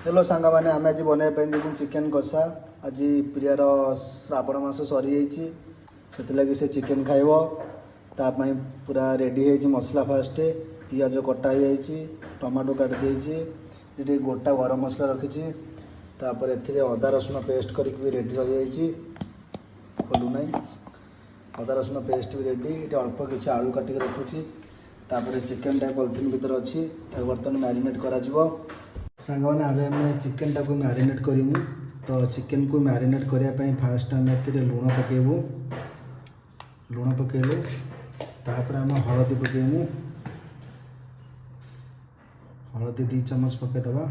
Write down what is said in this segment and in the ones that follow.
Hello सांग मैंने आम आज बनवाई चिकेन कषा। आज प्रियार श्रावण मास सरी से से चिकेन खाइब तापाई पूरा रेडी है मसला फास्ट पियाज कटा ही टमाटो काटी ये गोटा गरम मसला रखी तापर ए अदा रसुण पेस्ट करके रेडी रही खोलूना अदा रसुण पेस्ट भी रेडी ये अल्प किसी आलू काटिक रखुची तापर चिकेन टा पॉलिथिन भीतर अच्छी बर्तमान मैरिनेट करा सांग मैंने आगे चिकेन टाक मैरिनेट करूँ। तो चिकेन को मैरिनेट करने फास्ट आम लुण पकेबू लुण पकेलु तापर आम हलदी पकेबू हलदी 2 चम्मच पकईदबा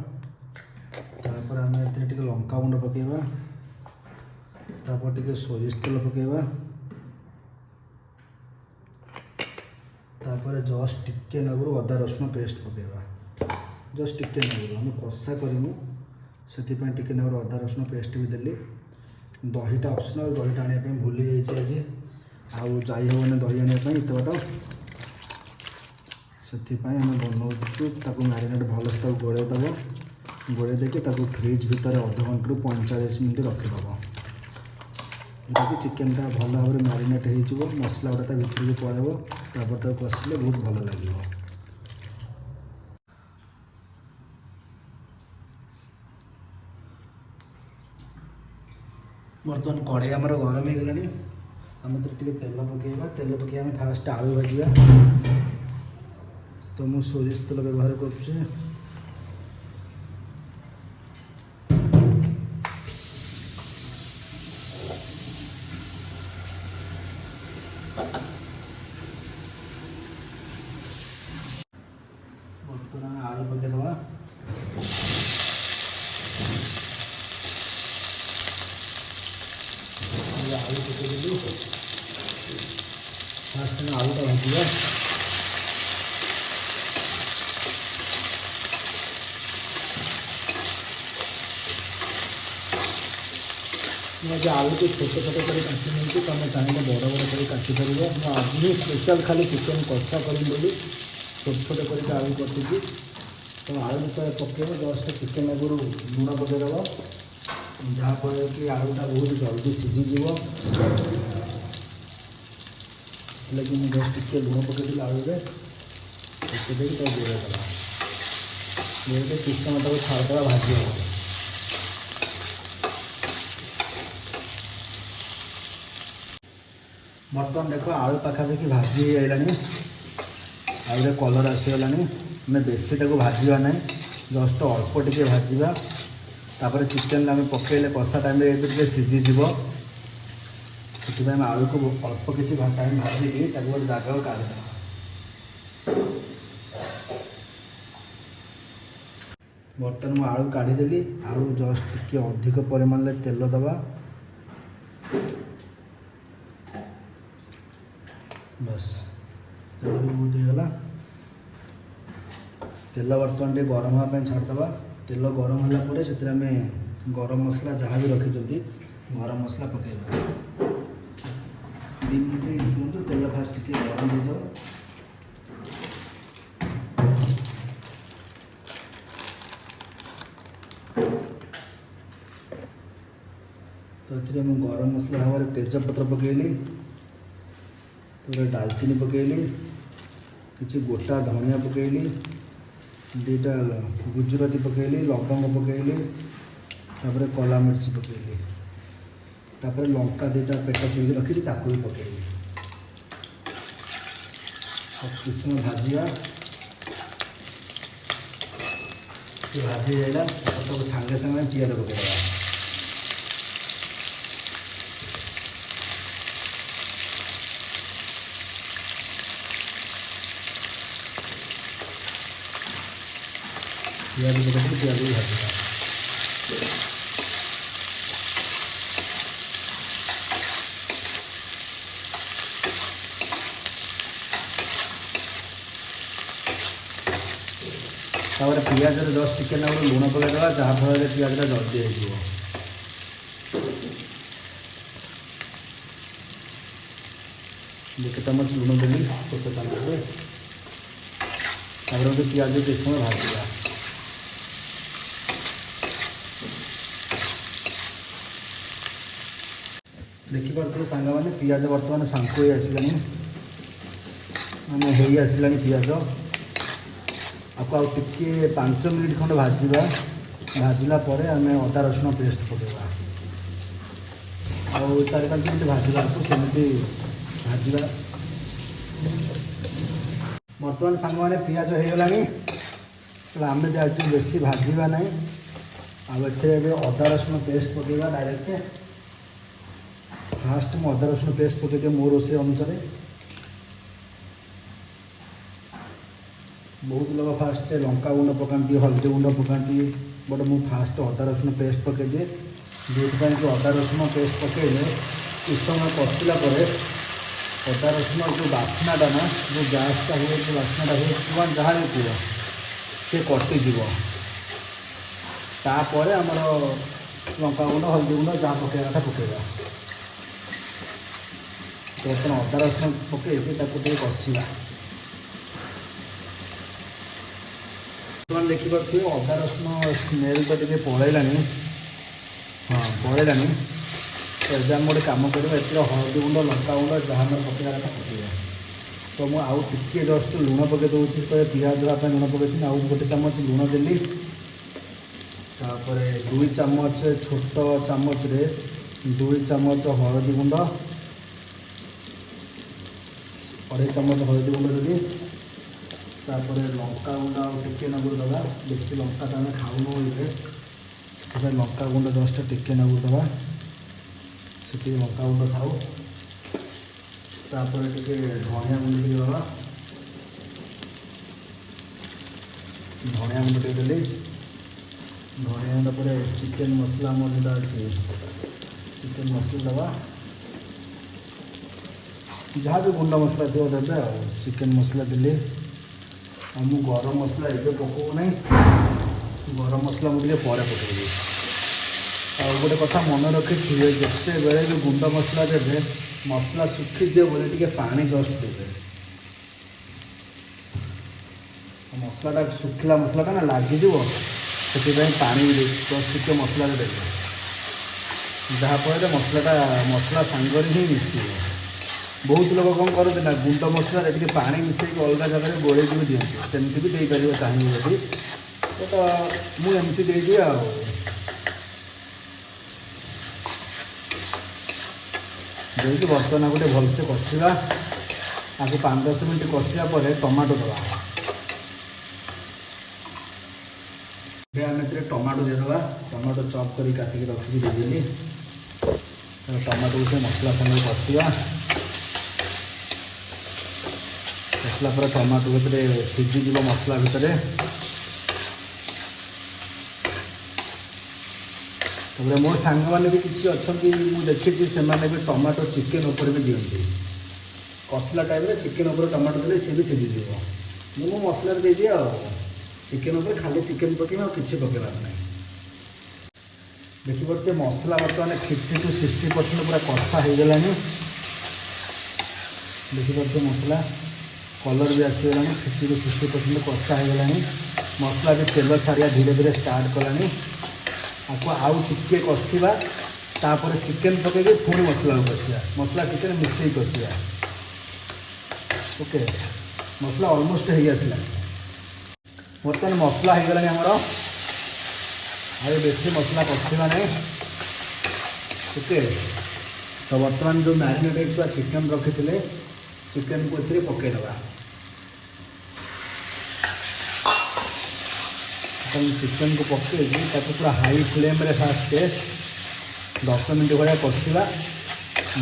तापर आम ए लंका गुंड पकेबा तापर टिके सोरिष तेल पकेबा तापर जस्ट टिके नगुरु अदा रसुण पेस्ट पकेबा जस्ट टिके नगुरु आम कषा करूँ से टिके नगुरु अदा रसुण पेस्ट भी देली दहीटा ऑप्शनल दहीटा आने भूली जाइए आज आउ जाई हेबन दही आने एत बाट से आम बनाऊँ मैरिनेट भलसे गोड़ेदब गोड़े देके फ्रिज भितर अध घंटे 45 मिनट रखीदब जदि चिकेन टा भल भाव में मैरिनेट हो मसला गुड़ा भितर भी पड़ेब तापर कषिले बहुत भल लगे। बर्तमान कड़े आमर गरम हो गलानी आम तेल पकईवा आम फास्ट आलू भाजा तो मुझे सोरिष तेल व्यवहार कर बर्तमान आलू पकईदबा आलू पकईदेलु फास्ट आलूटा भाजा मुझे आलू को छोट छोट कर काटी नहीं तुम चाहिए बड़ बड़ कर काटिपर आज ही स्पेशल खाली चिकेन कषा करूँ बोली छोट छोट कर आलू कटुची तो आलू तो पकेब जस्ट चिकेन आगुरी लुण पकईदब जहाँफल कि आलूटा बहुत जल्दी सीझीज लगे मुझे जस्ट टे लुण पकईदी आलू पकईदे गोड़ेदबा गोड़े किस समय छाड़देवा भाजी हम बर्तमान देख आलू पाखापाखि भाजी आईलानी आलू कलर आसीगलानी आम बेसी भाजवा ना जस्ट अल्प टे भाजवा तापर चिकेन आम पकईले कषा टाइम टे सीझीज से आलू को अल्प किसी टाइम भाजिकी गोटे जगह काढ़ीद बर्तमान मुझे आलू काढ़ीदेली आलू जस्ट टिके अधिक परिमाण तेल दबा बस तेल भी बहुत होगा तेल बर्तमान टे गरम हाँपाई छाड़देवा तेल गरम होगापर से गरम मसला जहाँ भी रखी गरम मसला पकईवा 2 मिनट दिखाँ तेल फास्ट टे गरम हो जाओ तो ये गरम मसला भाव में तेजपत्र पकईली तो दालचीनी पकईली किसी गोटा धनिया पकईली 2टा गुजराती पकईली लवंग पकईली तापर कला मिर्ची पकईली तापर लंका 2टा पेट चुरी रखी भी पकईली किस समय भाजवा भाजी जाइला सब सागे सागे पियाज पकईदेवा पियाज पकड़ पियाज भी भाजवा तापर पियाज जस्ट टिके ना लुण पकईदेवा जहाँफल पियाजटा जल्दी हो चमच लुण देली छोट चमच तापर पियाज किस समय भाजवा देखिपे सांग मैंने पिज बर्तमान सांकु आसला मैंने हो आसला पिज आपको टे 5 मिनिट खंड भाजवा भाजला आम अदा रसुण पेस्ट पकेगा और 4-5 मिनिट भाजवा सेमती भाजवा बर्तमान सांग मैंने पिज होगला आम भी आज बेसी भाजवा ना आते अदा रसुण पेस्ट पकेगा डायरेक्ट फास्ट मु अदा रसुण पेस्ट पकईदे मो रोसे अनुसार बहुत लोग फास्ट लंका गुंड पकाती हल्दी गुंड पकाती बट मु फास्ट अदा रसुण पेस्ट पकईदे जो कि अदा रसुण पेस्ट पकईले कुछ समय कषिला अदा रसुण जो बास्नाटा ना जो गैसटा हुए जो बास्नाटा हुए जहाँ भी पीब से कटिज तापर आमर लंका गुंड हल्दी गुंड जहाँ पकड़ा था पकईवा तो बर्तमान अदा रसुण पकईकि कषा बर्तमान देखिपे अदा रसुण स्मेल तो टे पलैला हाँ पलैला तो ये आम गोटे कम करवा हल्दी गुंड लंका गुंड जहाँ पकड़ा था पकईवा तो मुझे आउ टे जस्ट लुण पकई दूसरी पिज देवाई लुण पकई आउ गोटे चामच लुण देली तापर 2 चामच छोट चामच 2 चामच हलदी गुंड 2.5 चामच हलदी गुंड देली तापर लंका गुंड टिके नगुर दबा बेसी लंका तो आम खाऊनु ये लंका गुंड जस्ट टिके नगुर दबा से लंका गुंड खाऊ तापर टिके धनिया गुंड टे दबा धनिया गुंड टे देली धनिया गुंड पर चिकेन मसला मोर जोटा अच्छे चिकेन मसला दबा जहाँ भी गुंड मसला थी देवे चिकेन मसला देली मु गरम मसला ये पकाऊ ना गरम मसला मुझे पर पकईबी आ गोटे कथा मन रखिए जिते बेले जो गुंड मसला देवे मसला सुखीजे बोले टे पानी जस्ट देवे मसलाटा सुखिला मसलाटा ना लगिज से पानी जस्ट टे मसला देवे जहाँफल मसलाटा मसला सांगरे ही मिस बहुत लोग कौन करते ना गुंड मसला टे पानी मिसेक अलग जगह गोल भी दिखती सेमती भी देपर चाहिए जदि तो मुझे दिए देखिए बर्तमान गोटे भलसे कषा आपको 5-10 मिनट कषा पर टमाटो दबा आम टमाटो देदेबा टमाटो चॉप कर काटिक रखिकी देदेली टमाटो से मसला संगे कषा कषला पर टमाटो भीतर सीझीज मसला भितर तब मो सांग मैंने भी किसी अच्छा देखी से भी टमाटो चिकेन उपर भी दिखती कषला टाइम चिकेन उपर टमाटो देते सी भी सीझीज मु मसला दे दिए चिकेन उपर खाली चिकेन पकईबा और किसी पकईबार ना देखिए मसला बर्तमान 50 to 60% पूरा कषा हो गला देखिए मसला कलर भी आसगला 50 to 60% कषा हो गला मसला भी तेल छाड़िया धीरे धीरे स्टार्ट कलानी आपको आउ टिके कषा तापर चिकेन पकईकि पुणी मसला कषा मसला चिकेन मिसई कषा ओके मसला ऑलमोस्ट हो आसला बर्तमान मसला हो गला आमर आ बेसी मसला कषा ना ओके तो बर्तमान जो मैरिनेटेड पूरा चिकेन रखी थे चिकेन को ये पकईदबा चिकेन को पकईकि पूरा हाई फ्लेम रे फास्ट 10 मिनट भाया कषा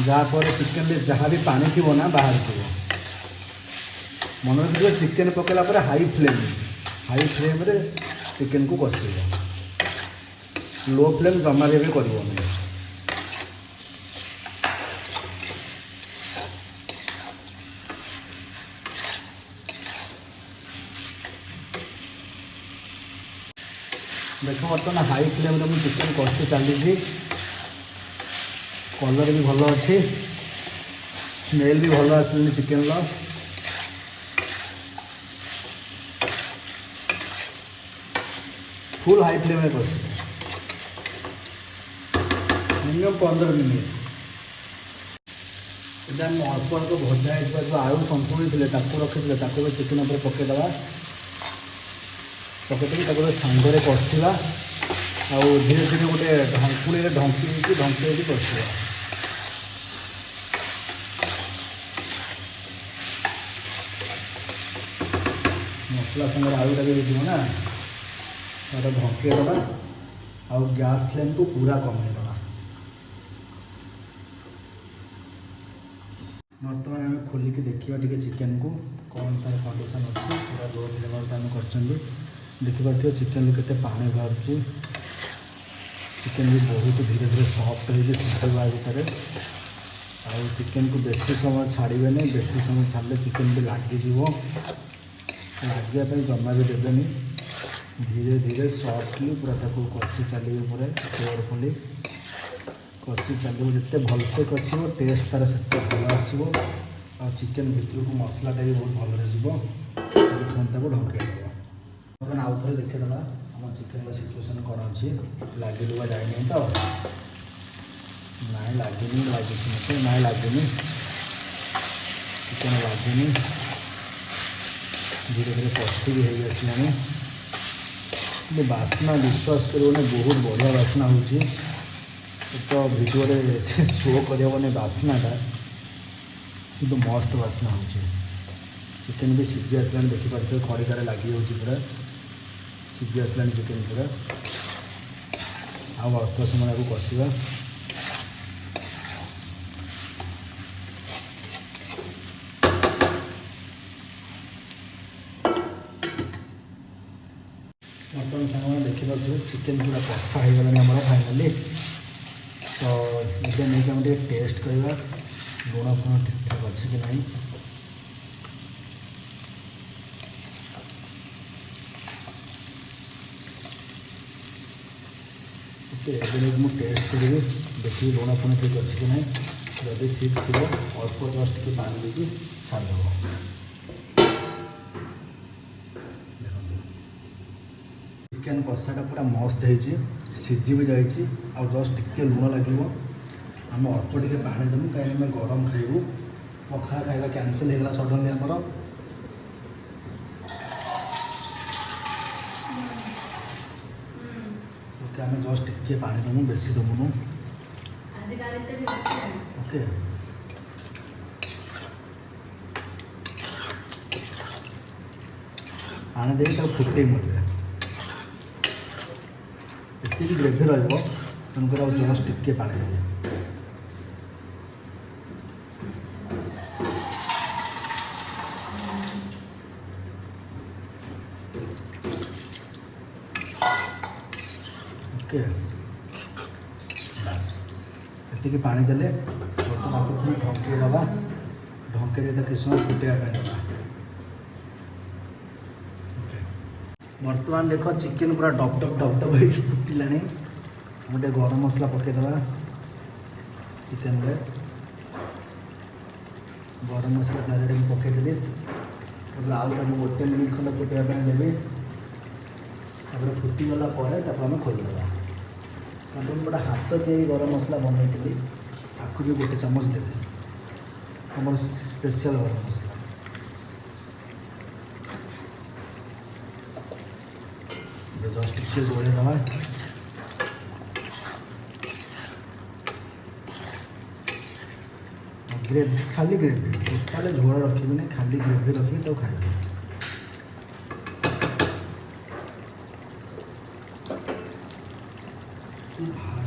जहाँपर चिकेन में जहाँ भी पानी थी ना बाहर थी मन रखिए चिकेन पकड़ा हाई फ्लेम रे चिकेन को कषा लो फ्लेम जमा भी कर देख बर्तमान हाई फ्लेम रे चिकेन कषि चली कलर भी भल अच्छे स्मेल भी भल आसलानी चिकेन फुल हाई फ्लेम में कषि मिनिमम 15 मिनट এটা আমি অল্প অল্প ভজা ହେଇଥିବା ଯେଉଁ ଆଳୁ ସନ୍ତୁଳି ଥିଲେ ତାକୁ ରଖିଥିଲେ ତାକୁ ଏବେ ଚିକେନ୍ ଉପରେ ପକାଇଦେବା। ପକାଇଦେଇକି ତାକୁ ସାଙ୍ଗରେ କଷିବା ଆଉ ଧୀରେ ଧୀରେ ଗୋଟେ ଢଙ୍କୁଣିରେ ଢଙ୍କି ହେଇକି କଷିବା। ମସଲା ସାଙ୍ଗରେ ଆଳୁଟା ବି ହେଇଯିବ ନା, ତାକୁ ଢଙ୍କେଇ ଦେବା ଆଉ ଗ୍ୟାସ୍ ଫ୍ଲେମ୍କୁ ପୁରା କମେଇ ଦେବା। ବର୍ତ୍ତମାନ ଆମେ ଖୋଲିକି ଦେଖିବା ଟିକେ ଚିକେନ୍କୁ କ'ଣ ତା'ର କଣ୍ଡିସନ୍ ଅଛି। ପୁରା ଲୋ ଫ୍ଲେମ୍ରେ ଆମେ କରିଛନ୍ତି, ଦେଖିପାରୁଥିବେ ଚିକେନ୍ରୁ କେତେ ପାଣି ବାହାରୁଛି। ଚିକେନ୍ ବି ବହୁତ ଧୀରେ ଧୀରେ ସଫ୍ଟ ହେଇକି ସିଝିବା ଭିତରେ। ଆଉ ଚିକେନ୍କୁ ବେଶୀ ସମୟ ଛାଡ଼ିବେନି, ବେଶୀ ସମୟ ଛାଡ଼ିଲେ ଚିକେନ୍ ବି ଲାଗିଯିବ। ଲାଗିବା ପାଇଁ ଜମା ବି ଦେବେନି। ଧୀରେ ଧୀରେ ସଫ୍ଟଲି ପୁରା ତାକୁ କଷି ଚାଲିବେ, ପୁରା କେୟାରଫୁଲି କଷି ଚାଲିବ। ଯେତେ ଭଲସେ କଷିବ ଟେଷ୍ଟ ତା'ର ସେତେ ଭଲ ଆସିବ ଆଉ ଚିକେନ୍ ଭିତରକୁ ମସଲାଟା ବି ବହୁତ ଭଲରେ ଯିବ। ପୁଣି ତାକୁ ଢଙ୍କେଇ ଦେବ। ବର୍ତ୍ତମାନ ଆଉ ଥରେ ଦେଖିଦେବା ଆମ ଚିକେନ୍ର ସିଚୁଏସନ୍ କ'ଣ ଅଛି। ଲାଗିଲୁବା ଯାଇନି ତ? ନାଇଁ ଲାଗିନି, ଲାଗିଛି ମୋତେ, ନାଇଁ ଲାଗୁନି, ଚିକେନ୍ ଲାଗୁନି। ଧୀରେ ଧୀରେ କଷି ବି ହେଇ ଆସିଲାଣି। କିନ୍ତୁ ବାସ୍ନା ବିଶ୍ୱାସ କରିବନି, ବହୁତ ବଢ଼ିଆ ବାସ୍ନା ହେଉଛି। ତ ଭିଡ଼ିଓରେ ଶୋ କରିହେବନି ବାସ୍ନାଟା, କିନ୍ତୁ ମସ୍ତ ବାସ୍ନା ହେଉଛି। ଚିକେନ୍ ବି ସିଝି ଆସିଲାଣି, ଦେଖିପାରୁଥିବେ ଖଡ଼ିକାରେ ଲାଗିଯାଉଛି, ପୁରା ସିଝି ଆସିଲାଣି ଚିକେନ୍ ପୁରା। ଆଉ ଅଳ୍ପ ସମୟ ଆକୁ କଷିବା। ବର୍ତ୍ତମାନ ସାଙ୍ଗମାନେ ଦେଖିପାରୁଥିବେ ଚିକେନ୍ ପୁରା କଷା ହେଇଗଲାଣି ଆମର ଫାଇନାଲି। ତ ଏବେ ନେଇକି ଆମେ ଟିକେ ଟେଷ୍ଟ କରିବା ଲୁଣ ଫୁଣ ଠିକ୍ଠାକ୍ ଅଛି କି ନାହିଁ। ଓକେ, ଏବେ ନେଇକି ମୁଁ ଟେଷ୍ଟ କରିବି, ଦେଖିବି ଲୁଣ ଫୁଣ ଠିକ୍ ଅଛି କି ନାହିଁ। ଯଦି ଠିକ୍ ଥିବ ଅଳ୍ପ ଜଷ୍ଟ ଟିକେ ପାଣି ଦେଇକି ଛାଡ଼ିଦେବ। ଚିକେନ୍ କଷାଟା ପୁରା ମସ୍ତ ହେଇଛି, ସିଝି ବି ଯାଇଛି। ଆଉ ଜଷ୍ଟ ଟିକେ ଲୁଣ ଲାଗିବ। ଆମେ ଅଳ୍ପ ଟିକେ ପାଣି ଦେବୁ, କାହିଁକି ଆମେ ଗରମ ଖାଇବୁ। ପଖାଳ ଖାଇବା କ୍ୟାନସଲ୍ ହେଇଗଲା ସଡନ୍ଲି ଆମର। ଓକେ, ଆମେ ଜଷ୍ଟ ଟିକେ ପାଣି ଦେବୁ, ବେଶୀ ଦେବୁନୁ। ଓକେ, ପାଣି ଦେଇକି ତାକୁ ଫୁଟେଇ ମରିବେ। ଏତିକି ଗ୍ରେଭି ରହିବ, ତେଣୁକରି ଆଉ ଜଷ୍ଟ ଟିକେ ପାଣି ଦେବେ। ଓକେ, ବାସ୍ ଏତିକି ପାଣି ଦେଲେ ବର୍ତ୍ତମାନ ଆକୁ ପୁଣି ଢଙ୍କେଇ ଦେବା। ଢଙ୍କେଇ ଦେଇ କିଛି ସମୟ ଫୁଟେଇବା ପାଇଁ ଦେବା। ଓକେ, ବର୍ତ୍ତମାନ ଦେଖ ଚିକେନ୍ ପୁରା ଡବ୍ ଡବ୍ ହେଇକି ଫୁଟିଲାଣି। ଗୋଟେ ଗରମ ମସଲା ପକାଇଦେବା ଚିକେନ୍ରେ। ଗରମ ମସଲା ଚାରିଆଡ଼େ ମୁଁ ପକାଇଦେଲି। ତାପରେ ଆଉ ତାକୁ 1 ମିନିଟ୍ ଖଣ୍ଡେ ଫୁଟାଇବା ପାଇଁ ଦେବି। ତାପରେ ଫୁଟିଗଲା ପରେ ତାକୁ ଆମେ ଖୋଲିଦେବା। ତାପରେ ଗୋଟେ ହାତ ତିଆରି ଗରମ ମସଲା ବନେଇଥିଲି, ତାକୁ ବି 1 ଚାମଚ ଦେବି। ଆମର ସ୍ପେଶିଆଲ୍ ଗରମ ମସଲା। ଜଷ୍ଟ ଟିକେ ଗୋଳେଇ ଦେବା। ଗ୍ରେଭି, ଖାଲି ଗ୍ରେଭି, ଟୋଟାଲି ଝୋଳ ରଖିବିନି, ଖାଲି ଗ୍ରେଭି ରଖିକି ତାକୁ ଖାଇବି। ଭାଇ